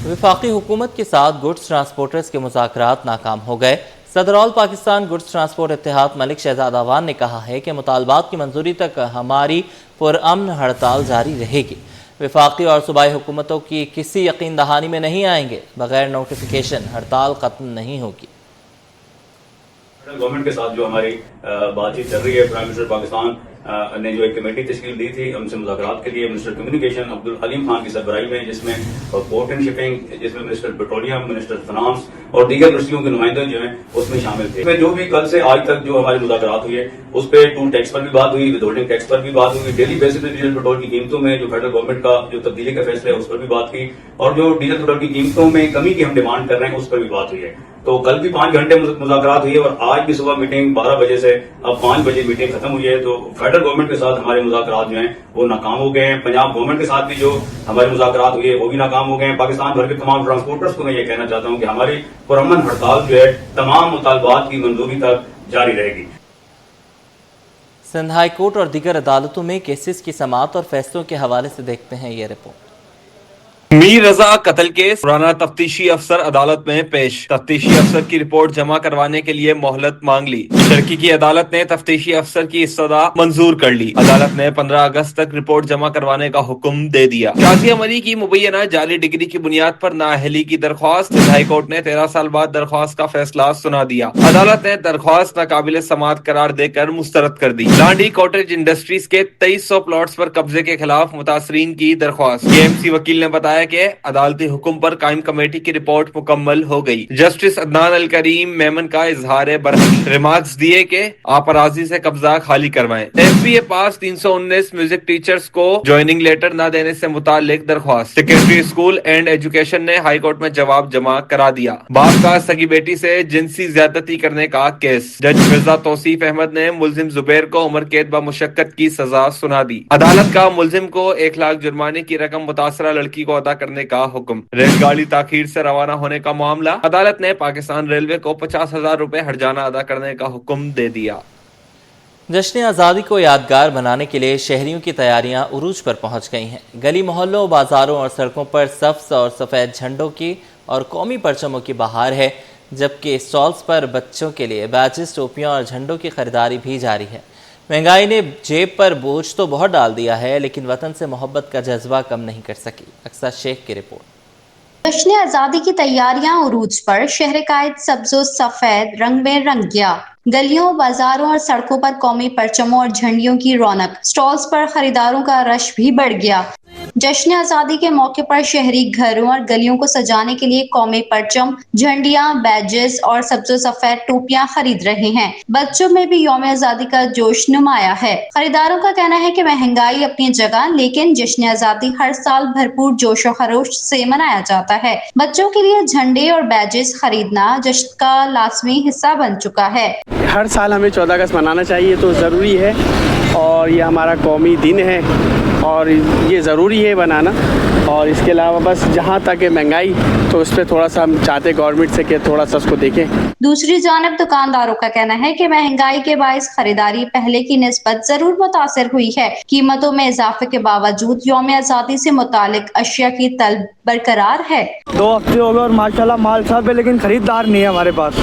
وفاقی حکومت کے ساتھ گڈز ٹرانسپورٹرز کے مذاکرات ناکام ہو گئے۔ صدر آل پاکستان گڈز ٹرانسپورٹ اتحاد ملک شہزاد اعوان نے کہا ہے کہ مطالبات کی منظوری تک ہماری پرامن ہڑتال جاری رہے گی۔ وفاقی اور صوبائی حکومتوں کی کسی یقین دہانی میں نہیں آئیں گے، بغیر نوٹیفیکیشن ہڑتال ختم نہیں ہوگی۔ گورنمنٹ کے ساتھ جو ہماری بات چیت چل رہی ہے، پرائم منسٹر پاکستان نے جو ایک کمیٹی تشکیل دی تھی ہم سے مذاکرات کے لیے، منسٹر کمیونیکیشن عبدالحلیم خان کی سربراہی میں، جس میں پورٹ اینڈ شپنگ، جس میں منسٹر پیٹرولیم، منسٹر فنانس اور دیگر منسٹریوں کے نمائندے جو ہیں اس میں شامل تھے۔ جو بھی کل سے آج تک جو ہماری مذاکرات ہوئی ہے اس پہ ٹول ٹیکس پر بھی بات ہوئی، ود ہولڈنگ ٹیکس پر بھی بات ہوئی، ڈیلی بیسس پہ ڈیزل پیٹرول کی قیمتوں میں جو فیڈرل گورنمنٹ کا جو تبدیلی کا فیصلہ ہے اس پر بھی بات کی، اور جو ڈیزل پیٹرول کی قیمتوں میں کمی کی ہم ڈیمانڈ کر رہے ہیں اس پر بھی بات ہوئی ہے۔ تو کل بھی 5 گھنٹے مذاکرات ہوئی ہے اور آج بھی صبح میٹنگ 12 بجے سے اب 5 بجے میٹنگ ختم ہوئی ہے۔ تو فیڈرل گورنمنٹ کے ساتھ ہمارے مذاکرات جو ہیں وہ ناکام ہو گئے ہیں۔ پنجاب گورنمنٹ کے ساتھ بھی جو ہماری مذاکرات ہوئی ہے وہ بھی ناکام ہو گئے ہیں۔ پاکستان بھر کے تمام ٹرانسپورٹرز کو میں یہ کہنا چاہتا ہوں کہ ہماری پرامن ہڑتال جو ہے تمام مطالبات کی منظوری تک جاری رہے گی۔ سندھ ہائی کورٹ اور دیگر عدالتوں میں کیسز کی سماعت اور فیصلوں کے حوالے سے دیکھتے ہیں یہ رپورٹ۔ میر رضا قتل کیس پرانا تفتیشی افسر عدالت میں پیش، تفتیشی افسر کی رپورٹ جمع کروانے کے لیے مہلت مانگ لی۔ شرکی کی عدالت نے تفتیشی افسر کی استدعا منظور کر لی۔ عدالت نے 15 اگست تک رپورٹ جمع کروانے کا حکم دے دیا۔ شازیہ مری کی مبینہ جعلی ڈگری کی بنیاد پر نااہلی کی درخواست، ہائی کورٹ نے 13 سال بعد درخواست کا فیصلہ سنا دیا۔ عدالت نے درخواست ناقابل سماعت قرار دے کر مسترد کر دی۔ لانڈی کاٹیج انڈسٹریز کے 2300 پلاٹس پر قبضے کے خلاف متاثرین کی درخواست، KMC وکیل نے بتایا کہ عدالتی حکم پر قائم کمیٹی کی رپورٹ مکمل ہو گئی۔ جسٹس عدنان الکریم میمن کا اظہار برحق، ریمارکس دیے کہ آپ اراضی سے قبضہ خالی کروائیں۔ FBA پاس 319 میوزک ٹیچرز کو جوائننگ لیٹر نہ دینے سے متعلق درخواست، سیکرٹری اسکول اینڈ ایجوکیشن نے ہائی کورٹ میں جواب جمع کرا دیا۔ باپ کا سگی بیٹی سے جنسی زیادتی کرنے کا کیس، جج مرزا توصیف احمد نے ملزم زبیر کو عمر قید بمشقت کی سزا سنا دی۔ عدالت کا ملزم کو 1 لاکھ جرمانے کی رقم متاثرہ لڑکی کو ادا کرنے کا حکم۔ ریل گاڑی تاخیر سے روانہ ہونے کا معاملہ، عدالت نے پاکستان ریلوے کو 50,000 روپے ہرجانہ ادا کرنے کا حکم دے دیا۔ جشن آزادی کو یادگار بنانے کے لیے شہریوں کی تیاریاں عروج پر پہنچ گئی ہیں۔ گلی محلوں، بازاروں اور سڑکوں پر سبز اور سفید جھنڈوں کی اور قومی پرچموں کی بہار ہے، جبکہ اسٹالز پر بچوں کے لیے بیجز، ٹوپیاں اور جھنڈوں کی خریداری بھی جاری ہے۔ مہنگائی نے جیب پر بوجھ تو بہت ڈال دیا ہے، لیکن وطن سے محبت کا جذبہ کم نہیں کر سکی۔ اقصیٰ شیخ کی رپورٹ۔ جشن آزادی کی تیاریاں عروج پر، شہر قائد سبز و سفید رنگ میں رنگ گیا۔ گلیوں، بازاروں اور سڑکوں پر قومی پرچموں اور جھنڈیوں کی رونق، اسٹالز پر خریداروں کا رش بھی بڑھ گیا۔ جشن آزادی کے موقع پر شہری گھروں اور گلیوں کو سجانے کے لیے قومی پرچم، جھنڈیاں، بیجز اور سبز و سفید ٹوپیاں خرید رہے ہیں۔ بچوں میں بھی یوم آزادی کا جوش نمایاں ہے۔ خریداروں کا کہنا ہے کہ مہنگائی اپنی جگہ، لیکن جشن آزادی ہر سال بھرپور جوش و خروش سے منایا جاتا ہے۔ بچوں کے لیے جھنڈے اور بیجز خریدنا جشن کا لازمی حصہ بن چکا ہے۔ ہر سال ہمیں 14 اگست منانا چاہیے، تو ضروری ہے، اور یہ ہمارا قومی دن ہے اور یہ ضروری ہے بنانا۔ اور اس کے علاوہ بس جہاں تک مہنگائی، تو اس پہ تھوڑا سا ہم چاہتے گورنمنٹ سے کہ تھوڑا سا اس کو دیکھیں۔ دوسری جانب دکانداروں کا کہنا ہے کہ مہنگائی کے باعث خریداری پہلے کی نسبت ضرور متاثر ہوئی ہے۔ قیمتوں میں اضافے کے باوجود یوم آزادی سے متعلق اشیاء کی طلب برقرار ہے۔ 2 ہفتے ہو گئے اور ماشاءاللہ مال سب ہے، لیکن خریدار نہیں ہے ہمارے پاس۔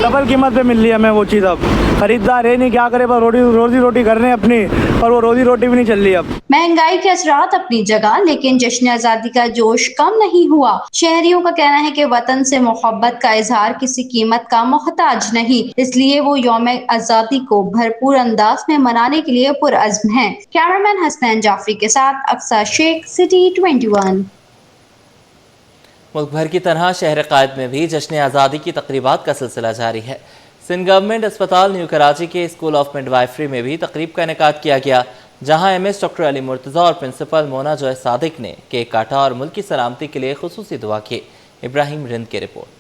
ڈبل قیمت پہ مل رہی ہے ہمیں وہ چیز، اب خریدار ہے نہیں، کیا کرے، بس روزی روٹی کر رہے ہیں اپنی، اور وہ روزی روٹی بھی نہیں چل رہی اب۔ مہنگائی کے اثرات اپنی جگہ، لیکن جشن آزادی کا جوش کم نہیں ہوا۔ شہریوں کا کہنا ہے کہ وطن سے محبت کا اظہار کسی قیمت کا محتاج نہیں، اس لیے وہ یوم آزادی کو بھرپور انداز میں منانے کے لیے پرعزم ہیں۔ کیمرامین حسنین جعفری کے ساتھ اقصیٰ شیخ، سٹی 21۔ ملک بھر کی طرح شہر قائد میں بھی جشن آزادی کی تقریبات کا سلسلہ جاری ہے۔ سندھ گورنمنٹ اسپتال نیو کراچی کے اسکول آف مڈوائفری میں بھی تقریب کا انعقاد کیا گیا، جہاں MS ڈاکٹر علی مرتضی اور پرنسپل مونا جوائے صادق نے کیک کاٹا اور ملک کی سلامتی کے لیے خصوصی دعا کی۔ ابراہیم رند کی رپورٹ۔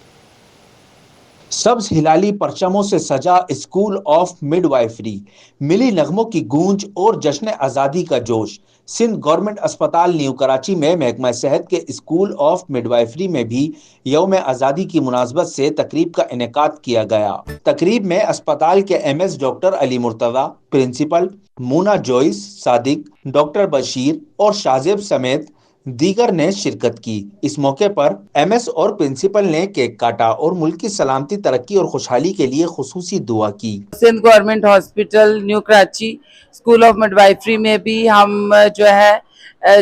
سبز ہلالی پرچموں سے سجا اسکول آف مڈوائفری، ملی نغموں کی گونج اور جشن آزادی کا جوش۔ سندھ گورنمنٹ اسپتال نیو کراچی میں محکمہ صحت کے اسکول آف مڈوائفری میں بھی یوم آزادی کی مناسبت سے تقریب کا انعقاد کیا گیا۔ تقریب میں اسپتال کے MS ڈاکٹر علی مرتضی، پرنسپل مونا جوائس صادق، ڈاکٹر بشیر اور شاہ زیب سمیت दीगर ने शिरकत की। इस मौके पर एमएस और प्रिंसिपल ने केक काटा और मुल्क की सलामती, तरक्की और खुशहाली के लिए खुसूसी दुआ की। Sindh government hospital new Karachi school of midwifery में भी हम जो है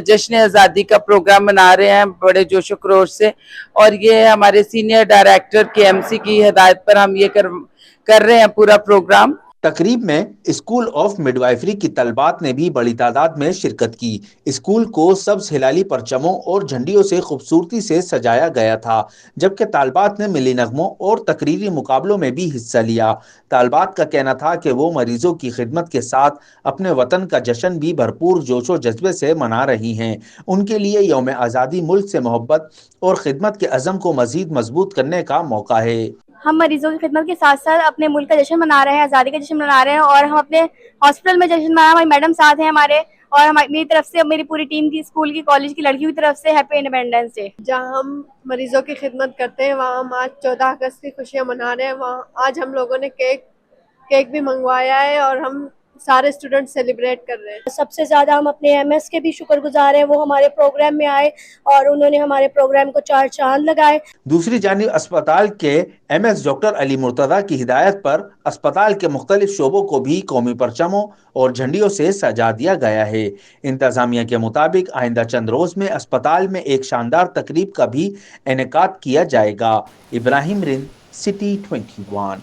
जश्न आज़ादी का प्रोग्राम मना रहे हैं बड़े जोशो खरोश से, और ये हमारे सीनियर डायरेक्टर केएमसी की हिदायत पर हम ये कर रहे हैं पूरा प्रोग्राम। तकरीब में स्कूल ऑफ मिडवाइफरी की तलबात ने भी बड़ी तादाद में शिरकत की। स्कूल को सब्ज हिलाली परचमों और झंडियों से खूबसूरती से सजाया गया था, जबकि तालबात ने मिली नगमों और तकरीरी मुकाबलों में भी हिस्सा लिया। तालबात का कहना था कि वो मरीजों की खिदमत के साथ अपने वतन का जश्न भी भरपूर जोशो जज्बे से मना रही हैं। उनके लिए यौम आज़ादी मुल्क से मोहब्बत और खिदमत के अज़म को मज़ीद मजबूत करने का मौका है। हम मरीजों की खिदमत के साथ साथ अपने मुल्क का जश्न मना रहे हैं, आज़ादी का जश्न मना रहे हैं, और हम अपने हॉस्पिटल में जश्न मना रहे हैं। हमारी मैडम साथ हैं हमारे, और मेरी तरफ से, मेरी पूरी टीम की, स्कूल की, कॉलेज की लड़कियों की तरफ से हैप्पी इंडिपेंडेंस डे। जहाँ हम मरीजों की खिदमत करते हैं वहाँ हम आज 14 अगस्त की खुशियाँ मना रहे हैं। वहाँ आज हम लोगों ने केक भी मंगवाया है और हम सारे स्टूडेंट सेलिब्रेट कर रहे हैं। सबसे ज़्यादा हम अपने एमएस के भी शुक्रगुजार हैं, वो हमारे प्रोग्राम में आए और उन्होंने हमारे प्रोग्राम को 4 चांद लगाए। दूसरी जानिब अस्पताल के एमएस डॉक्टर अली मुर्तज़ा की हिदायत पर अस्पताल के मुख्तलिफ शोबों को भी कौमी परचमों और झंडियों से सजा दिया गया है। इंतजामिया के मुताबिक आइंदा चंद रोज में अस्पताल में एक शानदार तकरीब का भी इनेकाद किया जाएगा। इब्राहिम रिंद, सिटी 21।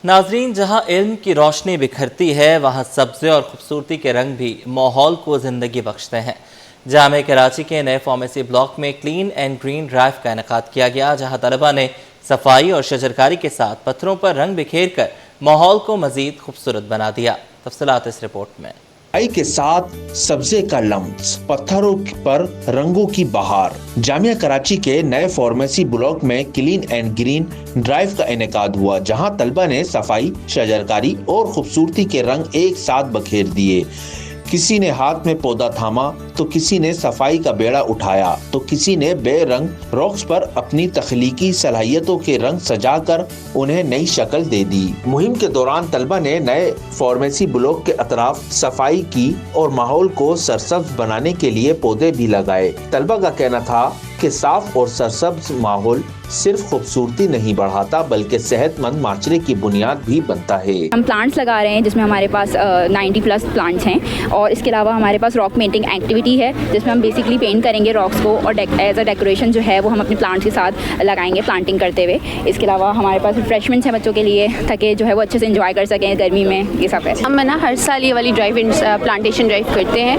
नाजरीन, जहां इल्म की रोशनी बिखरती है वहां सब्ज़े और खूबसूरती के रंग भी माहौल को ज़िंदगी बख्शते हैं। जामे कराची के नए फार्मेसी ब्लॉक में क्लीन एंड ग्रीन ड्राइव का इनेकाद किया गया, जहां तलबा ने सफाई और शजरकारी के साथ पत्थरों पर रंग बिखेर कर माहौल को मज़ीद खूबसूरत बना दिया। तफसीलात इस रिपोर्ट में। सफाई के साथ सब्जे का लम्स, पत्थरों पर रंगों की बहार। जामिया कराची के नए फार्मेसी ब्लॉक में क्लीन एंड ग्रीन ड्राइव का इनेकाद हुआ, जहां तलबा ने सफाई, शजरकारी और खूबसूरती के रंग एक साथ बखेर दिए। किसी ने हाथ में पौधा थामा तो किसी ने सफाई का बेड़ा उठाया तो किसी ने बेरंग रॉक्स पर अपनी तख्लीकी सलाहियतों के रंग सजाकर उन्हें नई शक्ल दे दी। मुहिम के दौरान तलबा ने नए फार्मेसी ब्लॉक के अतराफ सफाई की और माहौल को सरसब्ज बनाने के लिए पौधे भी लगाए। तलबा का कहना था कि साफ और सरसब्ज माहौल सिर्फ खूबसूरती नहीं बढ़ाता बल्कि सेहतमंद माशरे की बुनियाद भी बनता है। हम प्लांट्स लगा रहे हैं जिसमें हमारे पास 90+ प्लांट्स हैं, और इसके अलावा हमारे पास रॉक पेंटिंग एक्टिविटी है जिसमें हम बेसिकली पेंट करेंगे रॉक्स को, और एज अ डेकोरेशन जो है वो हम अपने प्लांट्स के साथ लगाएंगे प्लांटिंग करते हुए। इसके अलावा हमारे पास रिफ्रेशमेंट्स हैं बच्चों के लिए ताकि जो है वो अच्छे से एंजॉय कर सकें गर्मी में। ये सब है। हम ना हर साल ये वाली प्लांटेशन ड्राइव करते हैं।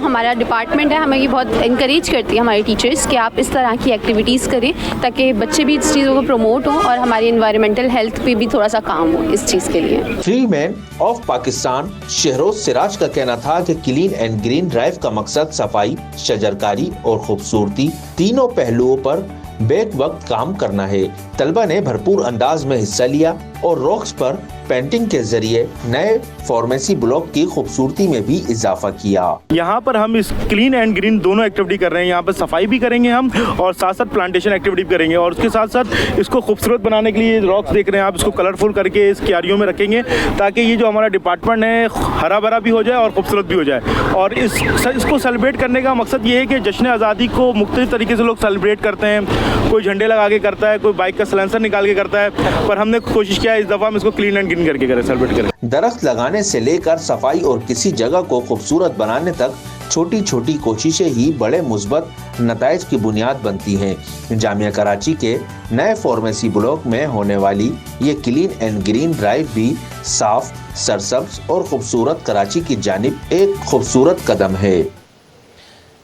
हमारा डिपार्टमेंट है, हमें ये बहुत इंकरेज करती है हमारे टीचर्स कि आप इस तरह की एक्टिविटीज़ करें ताकि बच्चे भी इस चीज़ों को प्रमोट हो और हमारी एनवायरमेंटल हेल्थ पे भी थोड़ा सा काम हो इस चीज़ के लिए। फ्रीमैन ऑफ पाकिस्तान शहरोज सिराज का कहना था कि क्लीन एंड ग्रीन ड्राइव का मकसद सफाई, शजरकारी और खूबसूरती तीनों पहलुओं पर बेक वक्त काम करना है। तलबा ने भरपूर अंदाज में हिस्सा लिया और रॉक्स पर पेंटिंग के जरिए नए फार्मेसी ब्लॉक की खूबसूरती में भी इजाफा किया। यहाँ पर हम इस क्लीन एंड ग्रीन दोनों एक्टिविटी कर रहे हैं। यहाँ पर सफाई भी करेंगे हम और साथ साथ प्लांटेशन एक्टिविटी भी करेंगे, और उसके साथ साथ इसको खूबसूरत बनाने के लिए रॉक्स देख रहे हैं आप, इसको कलरफुल करके इस क्यारियों में रखेंगे ताकि ये जो हमारा डिपार्टमेंट है हरा भरा भी हो जाए और खूबसूरत भी हो जाए। और इसको सेलिब्रेट करने का मकसद ये है कि जश्न आज़ादी को मुख्तलिफ तरीके से लोग सेलिब्रेट करते हैं। कोई झंडे लगा के करता है, कोई बाइक का सलेंसर निकाल के करता है, पर हमने कोशिश किया इस दफ़ा हम इसको क्लीन एंड ग्रीन करके करें, सेलिब्रेट करें। दरख्त लगाने से लेकर सफाई और किसी जगह को खूबसूरत बनाने तक छोटी छोटी कोशिशें ही बड़े मुस्बत नताइज की बुनियाद बनती हैं। जामिया कराची के नए फार्मेसी ब्लॉक में होने वाली ये क्लीन एंड ग्रीन ड्राइव भी साफ, सरसब्ज और खूबसूरत कराची की जानिब एक खूबसूरत कदम है।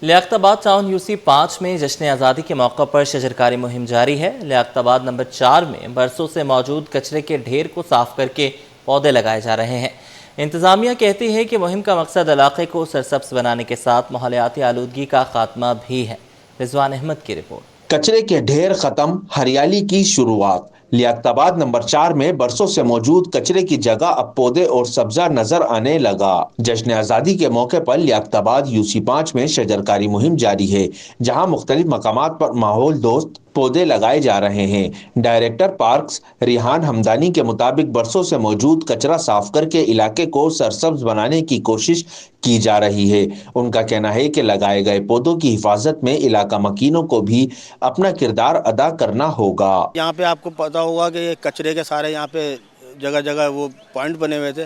लियाकताबाद टाउन यूसी 5 में जश्न आज़ादी के मौके पर शजरकारी मुहिम जारी है। लियाकताबाद नंबर 4 में बरसों से मौजूद कचरे के ढेर को साफ करके पौधे लगाए जा रहे हैं। इंतज़ामिया कहती है कि मुहिम का मकसद इलाके को सरसब्ज बनाने के साथ माहौलियाती आलूदगी का खात्मा भी है। रिजवान अहमद की रिपोर्ट। कचरे के ढेर खत्म, हरियाली की शुरुआत। लियाकताबाद नंबर 4 में बरसों से मौजूद कचरे की जगह अब पौधे और सब्जा नजर आने लगा। जश्न आज़ादी के मौके पर लियाकताबाद यूसी 5 में शजरकारी मुहिम जारी है, जहां मुख्तलिफ मकामात पर माहौल दोस्त पौधे लगाए जा रहे हैं। डायरेक्टर पार्क्स रिहान हमदानी के मुताबिक बरसों से मौजूद कचरा साफ करके इलाके को सरसब्ज बनाने की कोशिश की जा रही है। उनका कहना है कि लगाए गए पौधों की हिफाजत में इलाका मकीनों को भी अपना किरदार अदा करना होगा। यहाँ पे आपको पता होगा कि ये कचरे के सारे यहाँ पे जगह जगह वो पॉइंट बने हुए थे,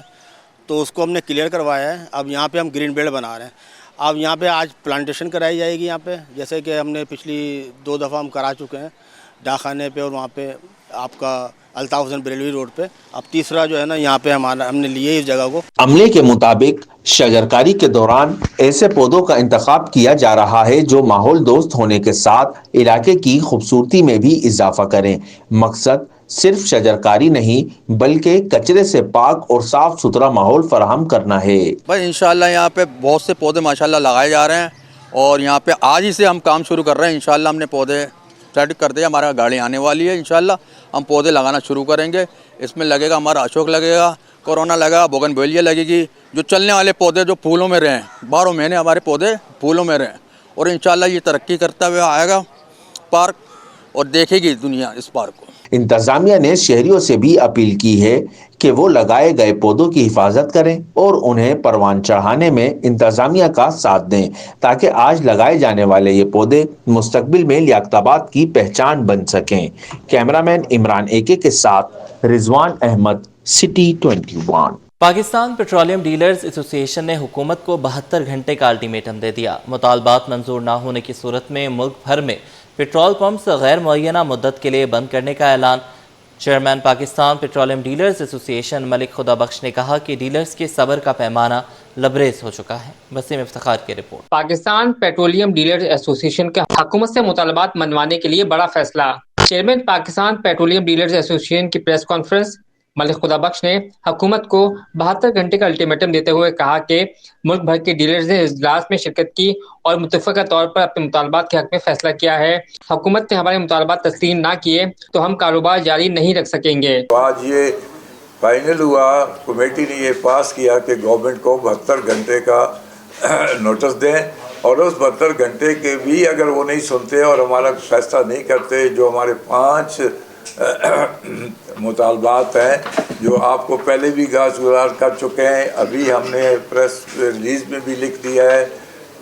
तो उसको हमने क्लियर करवाया है। अब यहाँ पे हम ग्रीन बेल्ट बना रहे हैं। अब यहाँ पे आज प्लांटेशन कराई जाएगी यहाँ पे, जैसे कि हमने पिछली 2 दफ़ा हम करा चुके हैं डाखाने पे और वहाँ पे आपका अल्ताफ हुसैन बरेलवी रोड पे। अब तीसरा जो है ना यहाँ पे हमने लिए इस जगह को। अमले के मुताबिक शजरकारी के दौरान ऐसे पौधों का इंतखाब किया जा रहा है जो माहौल दोस्त होने के साथ इलाके की खूबसूरती में भी इजाफा करें। मकसद सिर्फ शजरकारी नहीं बल्कि कचरे से पाक और साफ सुथरा माहौल फराहम करना है। भाई इंशाल्लाह यहाँ पे बहुत से पौधे माशाल्लाह लगाए जा रहे हैं और यहाँ पे आज ही से हम काम शुरू कर रहे हैं। इंशाल्लाह हमने पौधे सेट कर दिया, हमारा गाड़ी आने वाली है, इंशाल्लाह हम पौधे लगाना शुरू करेंगे। इसमें लगेगा हमारा अशोक लगेगा, कोरोना लगेगा, बोगनवेलिया लगेगी, जो चलने वाले पौधे जो फूलों में रहें, 12 महीने हमारे पौधे फूलों में रहें और इंशाल्लाह ये तरक्की करता हुआ आएगा पार्क और देखेगी दुनिया इस पार्क को। इंतजामिया ने शहरियों से भी अपील की है कि वो लगाए गए पौधों की हिफाजत करें और उन्हें परवान चढ़ाने में इंतजामिया का साथ दें ताकि आज लगाए जाने वाले ये पौधे मुस्तकबिल में लियाकताबाद की पहचान बन सकें। कैमरामैन इमरान एके के साथ Rizwan Ahmed, city 21। Pakistan petroleum dealers association ने हुकूमत को 72 घंटे का अल्टीमेटम दे दिया। मुतालबात मंजूर ना होने की सूरत में मुल्क भर में पेट्रोल पंप्स गैर मुअय्यना मुद्दत के लिए बंद करने का ऐलान। Chairman Pakistan petroleum dealers association Malik Khudabakhsh ने कहा कि डीलर्स के सब्र का पैमाना लबरेज हो चुका है। वसीम इफ्तिखार की report. Pakistan petroleum dealers association का हुकूमत से मुतालबात मनवाने के लिए बड़ा फैसला। Chairman Pakistan petroleum dealers association की प्रेस कॉन्फ्रेंस मलिक खुदाबख्श ने हुकूमत को 72 घंटे का अल्टीमेटम देते हुए कहा कि मुल्क भर के डीलर्स ने इजलास में शिरकत की और मुतफ़क़ा तौर पर अपने मुतालबात के हक में फैसला किया है। हुकूमत ने हमारे मुतालबात तस्लीम ना किए तो हम कारोबार जारी नहीं रख सकेंगे। आज ये फाइनल हुआ, कमेटी ने ये पास किया कि गवर्नमेंट को 72 घंटे का नोटिस दें और उस 72 घंटे के भी अगर वो नहीं सुनते और हमारा फैसला नहीं करते, जो हमारे 5 मुतालबात हैं जो आपको पहले भी गुज़ार कर चुके हैं, अभी हमने प्रेस रिलीज़ में भी लिख दिया है।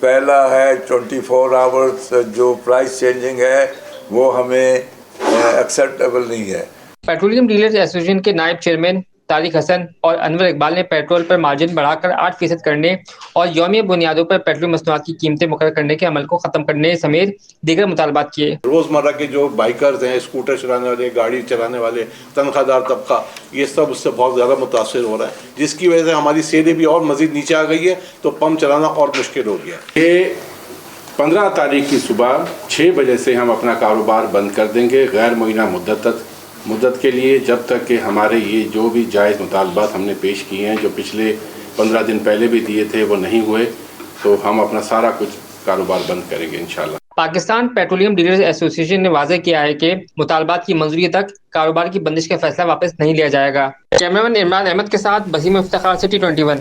पहला है 24 आवर्स जो प्राइस चेंजिंग है वो हमें एक्सेप्टेबल नहीं है। पेट्रोलियम डीलर्स एसोसिएशन के नायब चेयरमैन तारिक हसन और अनवर इकबाल ने पेट्रोल पर मार्जिन बढ़ाकर 8% करने और यौमिया बुनियादों पर पेट्रोल मसनूआत की कीमतें मुकर्रर करने के अमल को खत्म करने समेत दीगर मुतालबात किए। रोज़मर्रा के जो बाइकर्स हैं, स्कूटर चलाने वाले, गाड़ी चलाने वाले, तनख्वाहदार तबका, ये सब उससे बहुत ज़्यादा मुतासर हो रहा है, जिसकी वजह से हमारी सेलें भी और मज़ीद नीचे आ गई है, तो पंप चलाना और मुश्किल हो गया। ये 15 तारीख की सुबह 6 बजे से हम अपना कारोबार बंद कर देंगे गैर मुअय्यना मुद्दत के लिए, जब तक कि हमारे ये जो भी जायज़ मुतालबात हमने पेश किए हैं, जो पिछले 15 दिन पहले भी दिए थे, वो नहीं हुए, तो हम अपना सारा कुछ कारोबार बंद करेंगे इंशाल्लाह। पाकिस्तान पेट्रोलियम डीलर्स एसोसिएशन ने वाज़ेह किया है कि मुतालबात की मंजूरी तक कारोबार की बंदिश का फैसला वापस नहीं लिया जाएगा। कैमरामैन इमरान अहमद के साथ वसीम इफ्तिखार, सिटी 21।